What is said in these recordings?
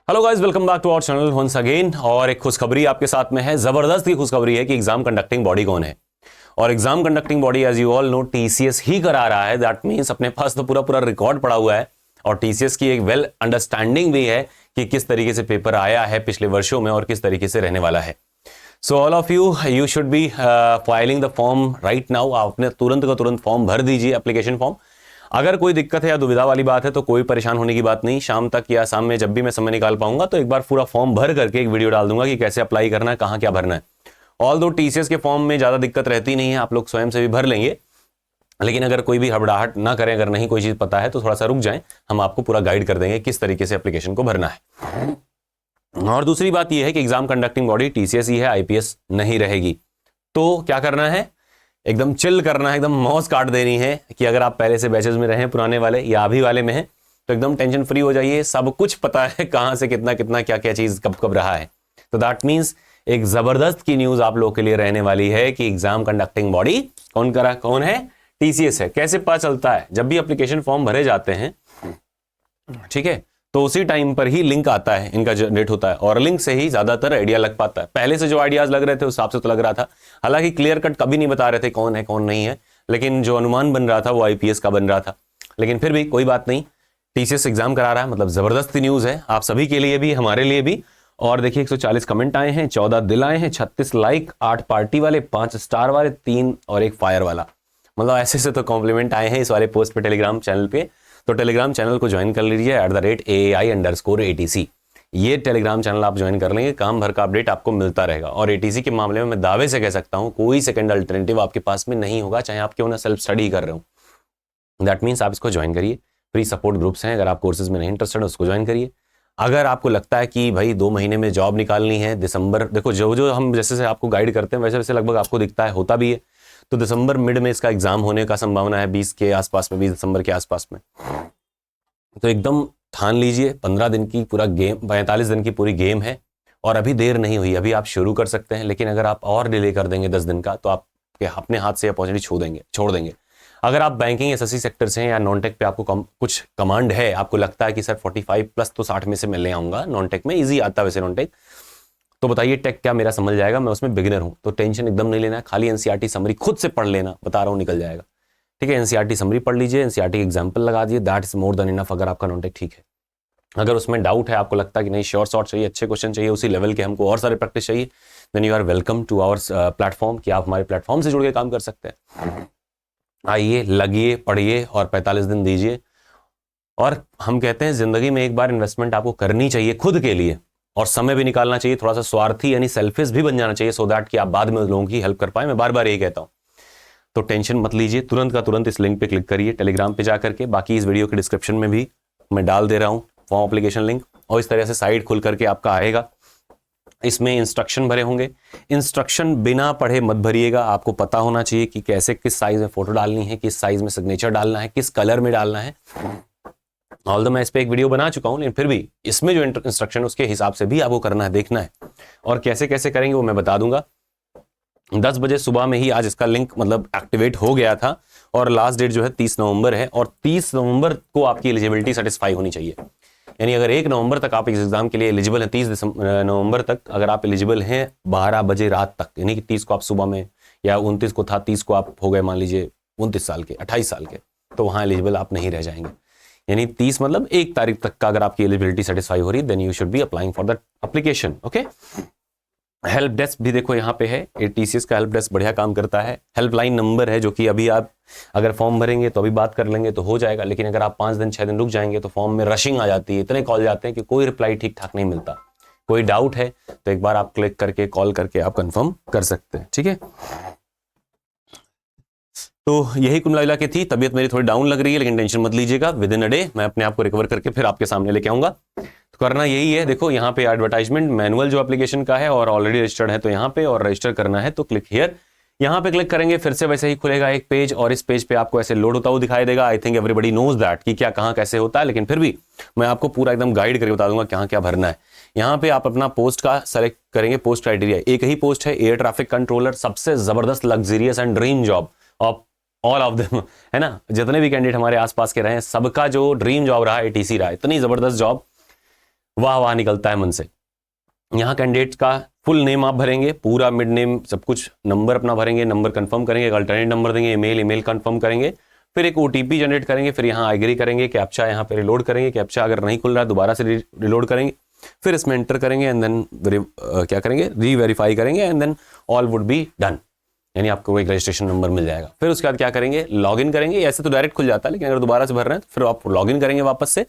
Hello guys, welcome back to our channel once again. और एक खुशखबरी आपके साथ में है, जबरदस्त की खुशखबरी है कि एग्जाम कंडक्टिंग बॉडी कौन है। और exam conducting body as you all know TCS ही करा रहा है। दैट मींस अपने पास तो पूरा रिकॉर्ड पड़ा हुआ है और टीसीएस की एक वेल अंडरस्टैंडिंग भी है कि किस तरीके से पेपर आया है पिछले वर्षों में और किस तरीके से रहने वाला है। So all of you should B filing the form right now. आप अपने तुरंत का तुरंत फॉर्म भर दीजिए, एप्लीकेशन फॉर्म। अगर कोई दिक्कत है या दुविधा वाली बात है तो कोई परेशान होने की बात नहीं। शाम तक या शाम में जब भी मैं समय निकाल पाऊंगा तो एक बार पूरा फॉर्म भर करके एक वीडियो डाल दूंगा कि कैसे अप्लाई करना है, कहां क्या भरना है। ऑल दो टीसीएस के फॉर्म में ज्यादा दिक्कत रहती नहीं है, आप लोग स्वयं से भी भर लेंगे। लेकिन अगर कोई भी हड़बड़ाहट ना करें, अगर नहीं कोई चीज पता है तो थोड़ा सा रुक जाएं, हम आपको पूरा गाइड कर देंगे किस तरीके से एप्लीकेशन को भरना है। और दूसरी बात यह है कि एग्जाम कंडक्टिंग बॉडी टीसीएस ही है, आईपीएस नहीं रहेगी। तो क्या करना है, एकदम चिल करना है, एकदम मौज काट देनी है कि अगर आप पहले से बैचेस में रहे, पुराने वाले या अभी वाले में हैं, तो एकदम टेंशन फ्री हो जाइए। सब कुछ पता है कहां से कितना कितना क्या क्या चीज कब कब रहा है। तो दैट मींस एक जबरदस्त की न्यूज आप लोगों के लिए रहने वाली है कि एग्जाम कंडक्टिंग बॉडी कौन है, टीसीएस है। कैसे पता चलता है, जब भी एप्लीकेशन फॉर्म भरे जाते हैं, ठीक है, तो उसी टाइम पर ही लिंक आता है, इनका जनरेट होता है और लिंक से ही ज्यादातर आइडिया लग पाता है। पहले से जो आइडियाज लग रहे थे उस हिसाब से तो लग रहा था, हालांकि क्लियर कट कभी नहीं बता रहे थे कौन है कौन नहीं है, लेकिन जो अनुमान बन रहा था वो आईपीएस का बन रहा था। लेकिन फिर भी कोई बात नहीं, टीसीएस एग्जाम करा रहा है, मतलब जबरदस्त न्यूज है आप सभी के लिए भी, हमारे लिए भी। और देखिए 140 कमेंट आए हैं, 14 दिल आए हैं, 36 लाइक, 8 पार्टी वाले, 5 स्टार वाले, 3 और 1 फायर वाला। मतलब ऐसे तो कॉम्प्लीमेंट आए हैं इस वाले पोस्ट पे टेलीग्राम चैनल पे। तो टेलीग्राम चैनल को ज्वाइन कर लीजिए @AAI_ATC। ये टेलीग्राम चैनल आप ज्वाइन कर लेंगे, काम भर का अपडेट आपको मिलता रहेगा। और एटीसी के मामले में मैं दावे से कह सकता हूं कोई सेकंड अल्टरनेटिव आपके पास में नहीं होगा, चाहे आप क्यों ना सेल्फ स्टडी कर रहे हो। दैट मीन्स आप इसको ज्वाइन करिए। फ्री सपोर्ट ग्रुप्स हैं, अगर आप कोर्सेज में नहीं इंटरेस्टेड है उसको ज्वाइन करिए। अगर आपको लगता है कि भाई 2 महीने में जॉब निकालनी है, दिसंबर, देखो जो हम जैसे से आपको गाइड करते हैं वैसे वैसे लगभग आपको दिखता है, होता भी है। तो दिसंबर मिड में इसका एग्जाम होने का संभावना है, 20 के आसपास में, 20 दिसंबर के आसपास में। तो एकदम ठान लीजिए, 15 दिन की पूरा गेम, 45 दिन की पूरी गेम है और अभी देर नहीं हुई, अभी आप शुरू कर सकते हैं। लेकिन अगर आप और डिले कर देंगे 10 दिन का तो आप अपने हाथ से अपॉर्चुनिटी छोड़ देंगे। अगर आप बैंकिंग एसएससी सेक्टर से हैं या नॉन टेक पे आपको कुछ कमांड है, आपको लगता है कि सर 45 प्लस तो 60 में से मैं ले आऊंगा, नॉन टेक में ईजी आता है वैसे नॉन टेक, तो बताइए टेक क्या मेरा समझ जाएगा, मैं उसमें बिगिनर हूं। तो टेंशन एकदम नहीं लेना है, खाली एनसीईआरटी समरी खुद से पढ़ लेना, बता रहा हूं निकल जाएगा। ठीक है, एनसीईआरटी समरी पढ़ लीजिए, एनसीईआरटी एग्जाम्पल लगा दिए, that is more than enough. अगर आपका नॉन-टेक ठीक है, अगर उसमें डाउट है, आपको लगता है कि नहीं श्योर शॉर्ट चाहिए, अच्छे क्वेश्चन चाहिए, उसी लेवल के हमको और सारे प्रैक्टिस चाहिए, then you are welcome to our platform, कि आप हमारे प्लेटफॉर्म से जुड़ के काम कर सकते हैं। आइए, लगिए, पढ़िए और 45 दिन दीजिए। और हम कहते हैं जिंदगी में एक बार इन्वेस्टमेंट आपको करनी चाहिए खुद के लिए, और समय भी निकालना चाहिए, थोड़ा सा स्वार्थी यानी सेल्फिश भी बन जाना चाहिए, सो दैट कि आप बाद में लोगों की हेल्प कर पाए। मैं बार बार यही कहता हूं। तो टेंशन मत लीजिए, तुरंत का तुरंत इस लिंक पे क्लिक करिए टेलीग्राम पे जाकर के। बाकी इस वीडियो के डिस्क्रिप्शन में भी मैं डाल दे रहा हूं फॉर्म एप्लीकेशन लिंक, और इस तरह से साइट खुल करके आपका आएगा। इसमें इंस्ट्रक्शन भरे होंगे, इंस्ट्रक्शन बिना पढ़े मत भरिएगा। आपको पता होना चाहिए कि कैसे, किस साइज में फोटो डालनी है, किस साइज में सिग्नेचर डालना है, किस कलर में डालना है। ऑल्दो मैं इस पे एक वीडियो बना चुका हूं, लेकिन फिर भी इसमें जो इंस्ट्रक्शन उसके हिसाब से भी आपको करना है, देखना है। और कैसे कैसे करेंगे वो मैं बता दूंगा। 10 बजे सुबह में ही आज इसका लिंक मतलब एक्टिवेट हो गया था, और लास्ट डेट जो है 30 नवंबर है, और 30 नवंबर को आपकी एलिजिबिलिटी सेटिस्फाई होनी चाहिए। यानी अगर 1 नवंबर तक आप इस एग्जाम के लिए एलिजिबल हैं, 30 नवंबर तक अगर आप एलिजिबल हैं 12 बजे रात तक, यानी कि 30 को आप सुबह में, या 29 को था, 30 को आप हो गए मान लीजिए 29 साल के, 28 साल के, तो वहां एलिजिबल आप नहीं रह जाएंगे। यानी 30 मतलब 1 तारीख तक का अगर आपकी एलिजिबिलिटी सेटिस्फाई हो रही है, then you should be applying for that application. Okay, help desk भी देखो यहाँ पे है, टीसीएस का हेल्प डेस्क बढ़िया काम करता है। हेल्पलाइन नंबर है जो कि अभी आप अगर फॉर्म भरेंगे तो अभी बात कर लेंगे तो हो जाएगा, लेकिन अगर आप 5 दिन 6 दिन रुक जाएंगे तो फॉर्म में रशिंग आ जाती है, इतने कॉल जाते हैं कि कोई रिप्लाई ठीक ठाक नहीं मिलता। कोई डाउट है तो एक बार आप क्लिक करके कॉल करके आप कंफर्म कर सकते हैं। ठीक है, तो यही कुल मिला के थी। तबीयत मेरी थोड़ी डाउन लग रही है, लेकिन टेंशन मत लीजिएगा, विद इन अ डे मैं अपने आप को रिकवर करके फिर आपके सामने लेके आऊंगा। तो करना यही है, देखो यहाँ पे एडवर्टाइजमेंट मैनुअल जो एप्लीकेशन का है, और ऑलरेडी रजिस्टर्ड है तो यहाँ पे, और रजिस्टर करना है तो क्लिक हियर, यहाँ पे क्लिक करेंगे, फिर से वैसे ही खुलेगा एक पेज, और इस पेज पे आपको ऐसे लोड होता हुआ दिखाई देगा। I think everybody knows that कि क्या कहाँ कैसे होता है, लेकिन फिर भी मैं आपको पूरा एकदम गाइड करके बता दूंगा कहाँ क्या भरना है। यहाँ पे आप अपना पोस्ट का सेलेक्ट करेंगे, पोस्ट क्राइटेरिया एक ही पोस्ट है, एयर ट्रैफिक कंट्रोलर, सबसे जबरदस्त luxurious and dream job of all of them, है ना। जितने भी कैंडिडेट हमारे आसपास के रहे हैं, सबका जो ड्रीम जॉब रहा एटीसी रहा, इतनी जबरदस्त जॉब। वाह वाह निकलता है मन से। यहाँ कैंडिडेट का फुल नेम आप भरेंगे, पूरा मिड नेम सब कुछ, नंबर अपना भरेंगे, नंबर कंफर्म करेंगे, एक अल्टरनेट नंबर देंगे, ईमेल कंफर्म करेंगे, फिर एक ओटीपी जनरेट करेंगे, फिर यहाँ एग्री करेंगे, कैप्चा यहाँ पे रिलोड करेंगे, कैप्चा अगर नहीं खुल रहा है दोबारा से रिलोड करेंगे, फिर इसमें एंटर करेंगे एंड देन क्या करेंगे, रीवेरीफाई करेंगे and then all would be done, यानी आपको एक रजिस्ट्रेशन नंबर मिल जाएगा। फिर उसके बाद क्या करेंगे, लॉगिन करेंगे। ऐसे तो डायरेक्ट खुल जाता है, लेकिन अगर दोबारा से भर रहे हैं तो फिर आप लॉगिन करेंगे वापस से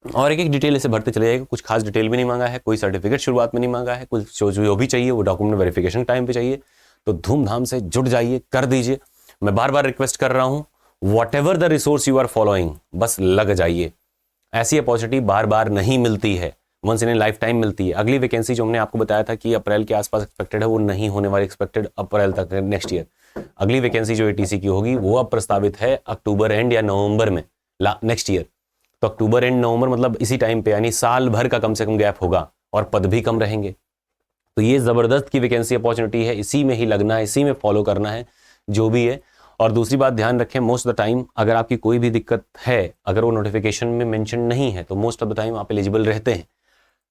और एक एक डिटेल ऐसे भरते चले जाएगा। कुछ खास डिटेल भी नहीं मांगा है, कोई सर्टिफिकेट शुरुआत में नहीं मांगा है, कुछ जो भी चाहिए वो डॉक्यूमेंट वेरिफिकेशन टाइम पे चाहिए। तो धूमधाम से जुट जाइए, कर दीजिए। मैं बार बार रिक्वेस्ट कर रहा हूँ, whatever the resource you are following, बस लग जाइए। ऐसी अपॉर्चुनिटी बार बार नहीं मिलती है, once in a lifetime मिलती है। अगली वैकेंसी जो हमने आपको बताया था कि अप्रैल के आसपास एक्सपेक्टेड है, वो नहीं होने वाली, एक्सपेक्टेड अप्रैल तक नेक्स्ट ईयर। अगली वैकेंसी जो एटीसी की होगी वो अब प्रस्तावित है अक्टूबर एंड या नवंबर में नेक्स्ट ईयर। तो अक्टूबर एंड नवंबर मतलब इसी टाइम पे, यानी साल भर का कम से कम गैप होगा और पद भी कम रहेंगे। तो ये जबरदस्त की वैकेंसी अपॉर्चुनिटी है, इसी में ही लगना है, इसी में फॉलो करना है जो भी है। और दूसरी बात ध्यान रखें, मोस्ट ऑफ द टाइम अगर आपकी कोई भी दिक्कत है, अगर वो नोटिफिकेशन में मेंशन नहीं है तो मोस्ट ऑफ द टाइम आप एलिजिबल रहते हैं।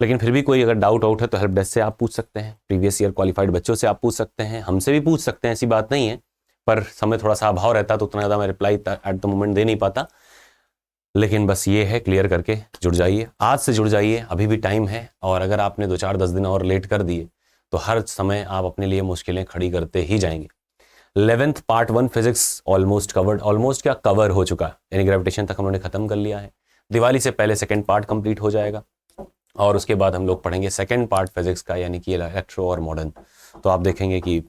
लेकिन फिर भी कोई अगर डाउट है तो हेल्प डेस्क से आप पूछ सकते हैं, प्रीवियस ईयर क्वालिफाइड बच्चों से आप पूछ सकते हैं, हमसे भी पूछ सकते हैं, ऐसी बात नहीं है। पर समय थोड़ा सा अभाव रहता तो उतना ज़्यादा मैं रिप्लाई एट द मोमेंट दे नहीं पाता। लेकिन बस ये है, क्लियर करके जुड़ जाइए, आज से जुड़ जाइए, अभी भी टाइम है। और अगर आपने 2-4-10 दिन और लेट कर दिए तो हर समय आप अपने लिए मुश्किलें खड़ी करते ही जाएंगे। 11th part 1 physics almost covered, almost क्या कवर हो चुका है, यानी ग्रेविटेशन तक हम लोगों ने खत्म कर लिया है। दिवाली से पहले सेकंड पार्ट कंप्लीट हो जाएगा और उसके बाद हम लोग पढ़ेंगे सेकंड पार्ट फिजिक्स का, यानी कि इलेक्ट्रो और मॉडर्न। तो आप देखेंगे कि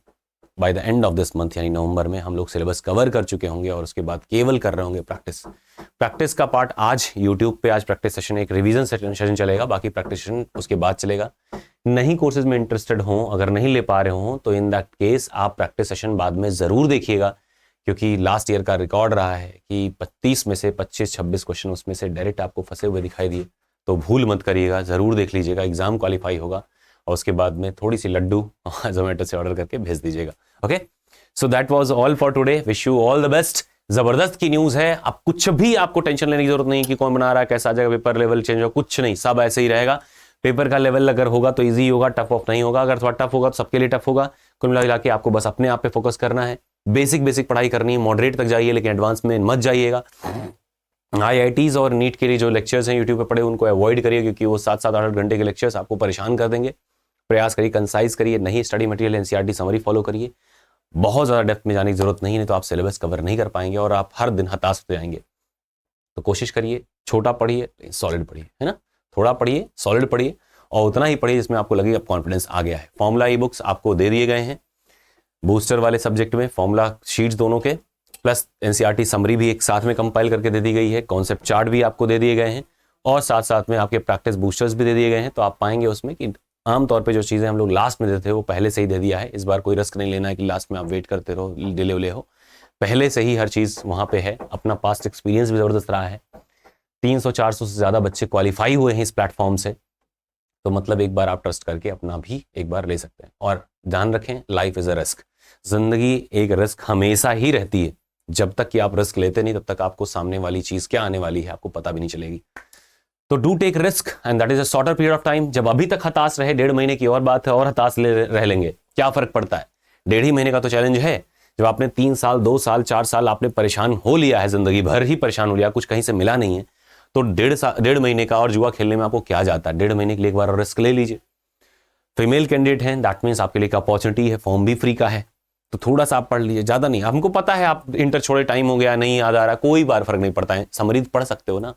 by the end of this month यानी नवंबर में हम लोग सिलेबस कवर कर चुके होंगे और उसके बाद केवल कर रहे होंगे प्रैक्टिस का पार्ट। आज यूट्यूब पे आज प्रैक्टिस सेशन, एक रिवीजन सेशन चलेगा, बाकी प्रैक्टिस सेशन उसके बाद चलेगा। नहीं कोर्सेज में इंटरेस्टेड हो, अगर नहीं ले पा रहे हो तो इन दैट केस आप प्रैक्टिस सेशन बाद में ज़रूर देखिएगा, क्योंकि लास्ट ईयर का रिकॉर्ड रहा है कि 35 में से 25-26 क्वेश्चन उसमें से डायरेक्ट आपको फंसे हुए दिखाई दिए। तो भूल मत करिएगा, ज़रूर देख लीजिएगा, एग्जाम क्वालिफाई होगा और उसके बाद में थोड़ी सी लड्डू जोमेटो से ऑर्डर करके भेज दीजिएगा। Okay, so that was all for today, wish you all the best. जबरदस्त की न्यूज़ है, अब कुछ भी आपको टेंशन लेने की जरूरत नहीं कि कौन बना रहा है, कैसा आ जाएगा, पेपर लेवल चेंज हो, कुछ नहीं, सब ऐसे ही रहेगा। पेपर का लेवल अगर होगा तो इजी होगा, टफ ऑफ नहीं होगा। अगर थोड़ा टफ होगा तो सबके लिए टफ होगा। कुल मिला के आपको बस अपने आप पे फोकस करना है, बेसिक पढ़ाई करनी है, मॉडरेट तक जाइए लेकिन एडवांस में मत जाइएगा। IITs और नीट के लिए जो लेक्चर्स हैं यूट्यूब पे पढ़े उनको अवॉइड करिए, क्योंकि वो 7-8 घंटे के लेक्चर्स आपको परेशान कर देंगे। प्रयास करिए कंसाइज करिए, नहीं study material NCERT summary follow करिए। बहुत ज़्यादा डेप्थ में जाने की जरूरत नहीं है, तो आप सिलेबस कवर नहीं कर पाएंगे और आप हर दिन हताश होते जाएंगे। तो कोशिश करिए, छोटा पढ़िए, सॉलिड पढ़िए, है ना, थोड़ा पढ़िए, सॉलिड पढ़िए और उतना ही पढ़िए जिसमें आपको लगे अब कॉन्फिडेंस आ गया है। फॉर्मूला ई बुक्स आपको दे दिए गए हैं, बूस्टर वाले सब्जेक्ट में फॉर्मूला शीट्स दोनों के, प्लस NCERT समरी भी एक साथ में कंपाइल करके दे दी गई है, कॉन्सेप्ट चार्ट भी आपको दे दिए गए हैं और साथ साथ में आपके प्रैक्टिस बूस्टर्स भी दे दिए गए हैं। तो आप पाएंगे उसमें कि आमतौर पे जो चीज़ें हम लोग लास्ट में देते थे वो पहले से ही दे दिया है। इस बार कोई रिस्क नहीं लेना है कि लास्ट में आप वेट करते रहो, डिले उले हो, पहले से ही हर चीज़ वहाँ पे है। अपना पास्ट एक्सपीरियंस भी ज़बरदस्त रहा है, 300-400 से ज़्यादा बच्चे क्वालिफाई हुए हैं इस प्लेटफॉर्म से। तो मतलब एक बार आप ट्रस्ट करके अपना भी एक बार ले सकते हैं। और ध्यान रखें, लाइफ इज़ अ रिस्क, जिंदगी एक रिस्क हमेशा ही रहती है। जब तक कि आप रिस्क लेते नहीं तब तक आपको सामने वाली चीज़ क्या आने वाली है आपको पता भी नहीं चलेगी। तो do take risk and that is a shorter period of time. जब अभी तक हताश रहे, 1.5 महीने की और बात है, और हताश रह लेंगे, क्या फर्क पड़ता है। 1.5 ही महीने का तो चैलेंज है। जब आपने 3 साल 2 साल 4 साल आपने परेशान हो लिया है, जिंदगी भर ही परेशान हो लिया, कुछ कहीं से मिला नहीं है, तो 1.5 महीने का और जुआ खेलने में आपको क्या जाता है। 1.5 महीने के लिए एक बार रिस्क ले लीजिए। फीमेल कैंडिडेट हैं, दैट मीन्स आपके लिए एक अपॉर्चुनिटी है, फॉर्म भी फ्री का है, तो थोड़ा सा आप पढ़ लीजिए, ज़्यादा नहीं। हमको पता है आप इंटर छोड़े, टाइम हो गया, नहीं याद आ रहा, कोई बार फर्क नहीं पड़ता है, समरी पढ़ सकते हो ना,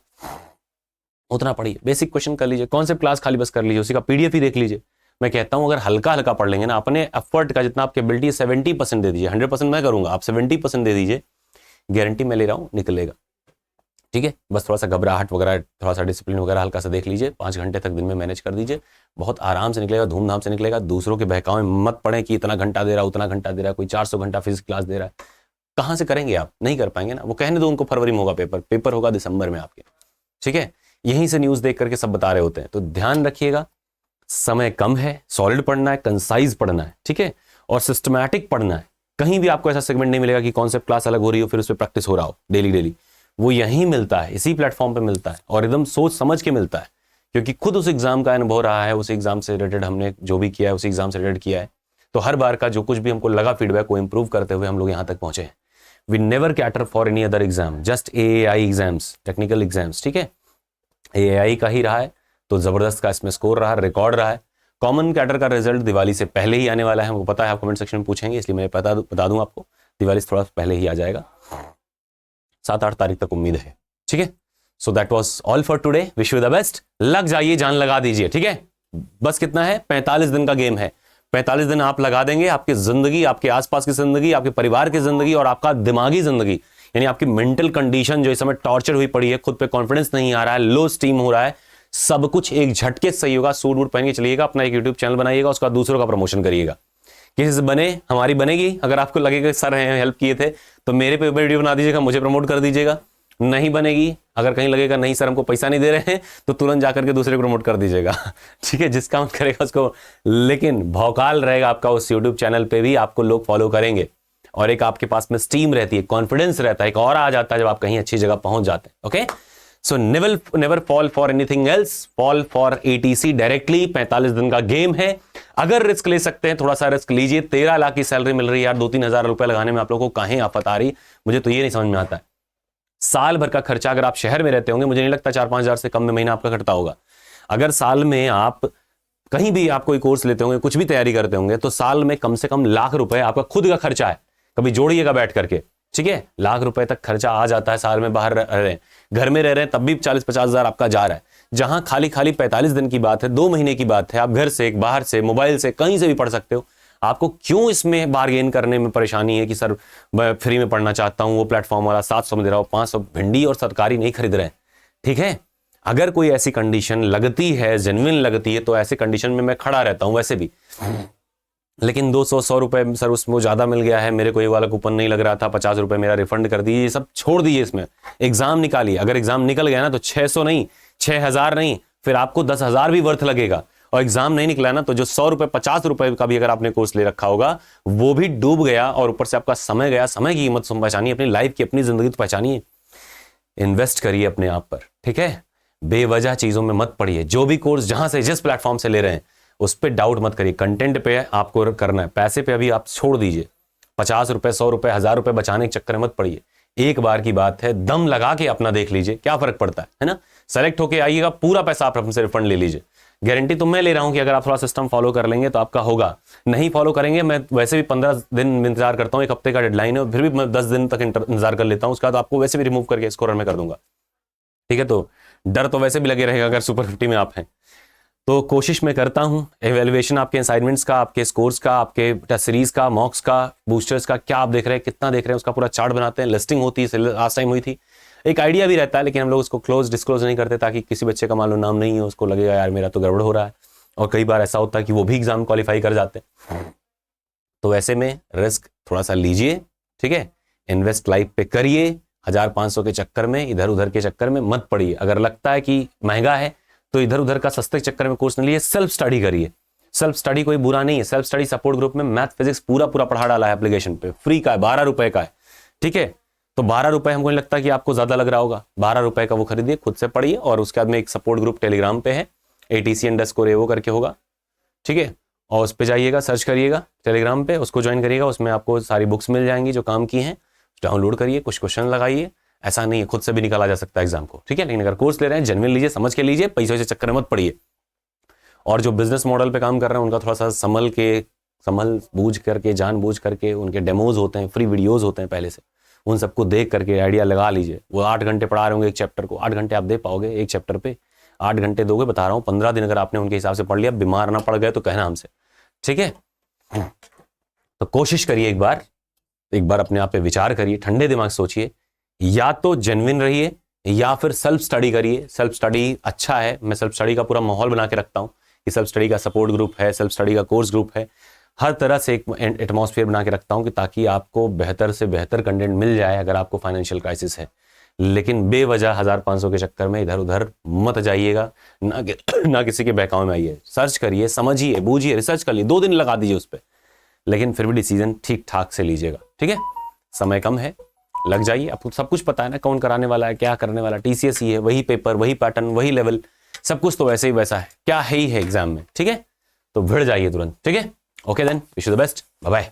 उतना पढ़िए। बेसिक क्वेश्चन कर लीजिए, कॉन्सेप्ट क्लास खाली बस कर लीजिए, उसी का PDF ही देख लीजिए। मैं कहता हूं अगर हल्का हल्का पढ़ लेंगे ना, अपने एफर्ट का जितना आपकी एबिलिटी है 70% दे दीजिए। 100% मैं करूंगा, आप 70% दे दीजिए, गारंटी मैं ले रहा हूं निकलेगा। ठीक है, बस थोड़ा सा घबराहट वगैरह, थोड़ा सा डिसिप्लिन वगैरह हल्का सा देख लीजिए, 5 घंटे तक दिन में मैनेज कर दीजिए, बहुत आराम से निकलेगा, धूमधाम से निकलेगा। दूसरों के बहकावे में मत पड़े कि इतना घंटा दे रहा, उतना घंटा दे रहा, कोई 400 घंटा फिजिक्स क्लास दे रहा है, कहाँ से करेंगे आप, नहीं कर पाएंगे ना। वो कहने दो उनको, फरवरी में होगा पेपर होगा दिसंबर में आपके। ठीक है, यहीं से न्यूज़ देख करके सब बता रहे होते हैं। तो ध्यान रखिएगा, समय कम है, सॉलिड पढ़ना है, कंसाइज पढ़ना है, ठीक है, और सिस्टमैटिक पढ़ना है। कहीं भी आपको ऐसा सेगमेंट नहीं मिलेगा कि कॉन्सेप्ट क्लास अलग हो रही हो फिर उस पर प्रैक्टिस हो रहा हो डेली। वो यहीं मिलता है, इसी प्लेटफॉर्म पे मिलता है और एकदम सोच समझ के मिलता है, क्योंकि खुद उस एग्जाम का अनुभव रहा है, उस एग्जाम से रिलेटेड हमने जो भी किया है, उस एग्जाम से रिलेटेड किया है, तो हर बार का जो कुछ भी हमको लगा फीडबैक को इंप्रूव करते हुए हम लोग यहाँ तक पहुंचे हैं। We never cater for any other exam, just AAI exams, technical exams, ठीक है, AAI का ही रहा है, तो जबरदस्त का इसमें स्कोर रहा, रिकॉर्ड रहा है। कॉमन कैडर का रिजल्ट दिवाली से पहले ही आने वाला है, हमको पता है, आप कमेंट सेक्शन में पूछेंगे, इसलिए मैं बता दूं आपको, दिवाली से थोड़ा पहले ही आ जाएगा, 7-8 तारीख तक उम्मीद है, ठीक है। So that was all for today, wish you the best, लग जाइए, जान लगा दीजिए, ठीक है। बस कितना है, 45 दिन का गेम है, 45 दिन आप लगा देंगे, आपकी जिंदगी, आपके आसपास की जिंदगी, आपके परिवार की जिंदगी और आपका दिमागी जिंदगी, यानी आपकी मेंटल कंडीशन जो इस समय टॉर्चर हुई पड़ी है, खुद पे कॉन्फिडेंस नहीं आ रहा है, लो स्टीम हो रहा है, सब कुछ एक झटके से सही होगा। सूट वूट पहन के चलिएगा, अपना एक यूट्यूब चैनल बनाइएगा, उसका दूसरों का प्रमोशन करिएगा, किसी से बने, हमारी बनेगी। अगर आपको लगेगा सर हैं हेल्प किए थे तो मेरे पे वीडियो बना दीजिएगा, मुझे प्रमोट कर दीजिएगा, नहीं बनेगी, अगर कहीं लगेगा नहीं सर हमको पैसा नहीं दे रहे हैं, तो तुरंत जाकर के दूसरे को प्रमोट कर दीजिएगा, ठीक है, जिसका मन करेगा उसको। लेकिन भौकाल रहेगा आपका उस यूट्यूब चैनल पे भी, आपको लोग फॉलो करेंगे और एक आपके पास में स्टीम रहती है, कॉन्फिडेंस रहता है, एक और आ जाता है जब आप कहीं अच्छी जगह पहुंच जाते हैं। Okay, so never fall for anything else, fall for ATC directly. 45 दिन का गेम है, अगर रिस्क ले सकते हैं थोड़ा सा रिस्क लीजिए। 13 लाख की सैलरी मिल रही है यार, 2-3 हजार रुपए लगाने में आप लोगों को काहे आफत आ रही, मुझे तो ये नहीं समझ में आता है। साल भर का खर्चा, अगर आप शहर में रहते होंगे, मुझे नहीं लगता 4-5 हजार से कम में महीना आपका कटता होगा। अगर साल में आप कहीं भी आप कोई कोर्स लेते होंगे, कुछ भी तैयारी करते होंगे, तो साल में कम से कम लाख रुपए आपका खुद का खर्चा है, कभी जोड़िएगा बैठ करके, ठीक है। लाख रुपए तक खर्चा आ जाता है साल में, बाहर रह रहे हैं, घर में रह रहे हैं, तब भी 40-50 हजार आपका जा रहा है। जहां खाली 45 दिन की बात है, 2 महीने की बात है, आप घर से, बाहर से, मोबाइल से, कहीं से भी पढ़ सकते हो। आपको क्यों इसमें बार्गेन करने में परेशानी है कि सर मैं फ्री में पढ़ना चाहता हूं, वो प्लेटफॉर्म वाला 700 में दे रहा हूं, 500, भिंडी और सरकारी नहीं खरीद रहे हैं, ठीक है। अगर कोई ऐसी कंडीशन लगती है, जेन्युइन लगती है, तो ऐसे कंडीशन में मैं खड़ा रहता हूं वैसे भी। लेकिन 200-100 रुपए सर उसमें ज्यादा मिल गया है, मेरे को ये वाला कूपन नहीं लग रहा था, 50 रुपए मेरा रिफंड कर दीजिए, ये सब छोड़ दीजिए। इसमें एग्जाम निकालिए, अगर एग्जाम निकल गया ना तो 600 नहीं, 6000 नहीं, फिर आपको 10,000 भी वर्थ लगेगा। और एग्जाम नहीं निकला ना तो जो 100 रुपए 50 रुपए का भी अगर आपने कोर्स ले रखा होगा, वो भी डूब गया, और ऊपर से आपका समय गया। समय की कीमत पहचानिए, अपनी लाइफ की, अपनी जिंदगी तो पहचानिए। इन्वेस्ट करिए अपने आप पर, ठीक है। बेवजह चीजों में मत पड़िए। जो भी कोर्स जहां से, जिस प्लेटफॉर्म से ले रहे हैं, उस पर डाउट मत करिए। कंटेंट पे आपको करना है, पैसे पे अभी आप छोड़ दीजिए। 50 रुपए, 100 रुपए, 1000 रुपए बचाने के चक्कर में मत पड़िए। एक बार की बात है, दम लगा के अपना देख लीजिए, क्या फर्क पड़ता है ना। सेलेक्ट होके आइएगा, पूरा पैसा आप हमसे रिफंड ले लीजिए। गारंटी तो मैं ले रहा हूं कि अगर आप थोड़ा सिस्टम फॉलो कर लेंगे तो आपका होगा। नहीं फॉलो करेंगे, मैं वैसे भी 15 दिन इंतजार करता हूं, 1 हफ्ते का डेडलाइन है, फिर भी मैं 10 दिन तक इंतजार कर लेता हूं, उसका तो आपको वैसे भी रिमूव करके स्कोरर में कर दूंगा, ठीक है। तो डर तो वैसे भी लगे रहेगा अगर सुपर 50 में आप हैं। तो कोशिश मैं करता हूं, एवेल्युएशन आपके असाइनमेंट्स का, आपके स्कोर्स का, आपके टेस्ट सीरीज का, मॉक्स का, बूस्टर्स का, क्या आप देख रहे हैं, कितना देख रहे हैं, उसका पूरा चार्ट बनाते हैं। लिस्टिंग होती है, लास्ट टाइम हुई थी, एक आइडिया भी रहता है, लेकिन हम लोग उसको डिस्क्लोज नहीं करते, ताकि किसी बच्चे का मान लो नाम नहीं है, उसको लगेगा यार मेरा तो गड़बड़ हो रहा है। और कई बार ऐसा होता है कि वो भी एग्जाम क्वालिफाई कर जाते हैं। तो ऐसे में रिस्क थोड़ा सा लीजिए, ठीक है। इन्वेस्ट लाइफ पे करिए, 1000-500 के चक्कर में, इधर उधर के चक्कर में मत पड़िए। अगर लगता है कि महंगा है तो इधर उधर का सस्ते चक्कर में कोर्स नहीं लिए, सेल्फ स्टडी करिए। सेल्फ स्टडी कोई बुरा नहीं है। सेल्फ स्टडी सपोर्ट ग्रुप में मैथ फिजिक्स पूरा पढ़ा डाला है एप्लीकेशन पे, फ्री का है, 12 रुपए का है, ठीक है। तो 12 रुपए हमको नहीं लगता कि आपको ज्यादा लग रहा होगा, 12 रुपए का वो खरीदिए, खुद से पढ़िए। और उसके बाद में एक सपोर्ट ग्रुप टेलीग्राम पे है, ATC_AO करके होगा, ठीक है। और उस पर जाइएगा, सर्च करिएगा टेलीग्राम पे, उसको ज्वाइन करिएगा, उसमें आपको सारी बुक्स मिल जाएंगी जो काम की हैं, डाउनलोड करिए, कुछ क्वेश्चन लगाइए। ऐसा नहीं है, खुद से भी निकाला जा सकता है एग्जाम को, ठीक है। लेकिन अगर कोर्स ले रहे हैं, जेन्युइन लीजिए, समझ के लीजिए, पैसे से चक्कर में मत पड़िए। और जो बिजनेस मॉडल पे काम कर रहे हैं, उनका थोड़ा सा समझ बूझ करके, जानबूझ करके, उनके डेमोज होते हैं, फ्री वीडियोज होते हैं पहले से, उन सबको देख करके आइडिया लगा लीजिए। वो 8 घंटे पढ़ा रहे होंगे एक चैप्टर को, 8 घंटे आप दे पाओगे एक चैप्टर पे? 8 घंटे दोगे, बता रहा हूँ। 15 दिन अगर आपने उनके हिसाब से पढ़ लिया, बीमार ना पड़ गए तो कहना हमसे, ठीक है। तो कोशिश करिए, एक बार अपने आप पे विचार करिए, ठंडे दिमाग सोचिए, या तो जेन्युइन रहिए या फिर सेल्फ स्टडी करिए। सेल्फ स्टडी अच्छा है, मैं सेल्फ स्टडी का पूरा माहौल बना के रखता हूँ कि सेल्फ स्टडी का सपोर्ट ग्रुप है, सेल्फ स्टडी का कोर्स ग्रुप है, हर तरह से एक एटमॉस्फेयर बना के रखता हूँ कि ताकि आपको बेहतर से बेहतर कंटेंट मिल जाए अगर आपको फाइनेंशियल क्राइसिस है। लेकिन बेवजह 1000-500 के चक्कर में इधर उधर मत जाइएगा, ना किसी के बहकावे में आइए। सर्च करिए, समझिए, बूझिए, रिसर्च कर लिए, 2 दिन लगा दीजिए उस पर, लेकिन फिर भी डिसीजन ठीक ठाक से लीजिएगा, ठीक है। समय कम है, लग जाइए। आपको सब कुछ पता है ना, कौन कराने वाला है, क्या करने वाला। TCS ही है, वही पेपर, वही पैटर्न, वही लेवल, सब कुछ तो वैसे ही वैसा है, क्या है ही है एग्जाम में, ठीक है। तो भिड़ जाइए तुरंत, ठीक है। Okay then, wish you the best, bye bye.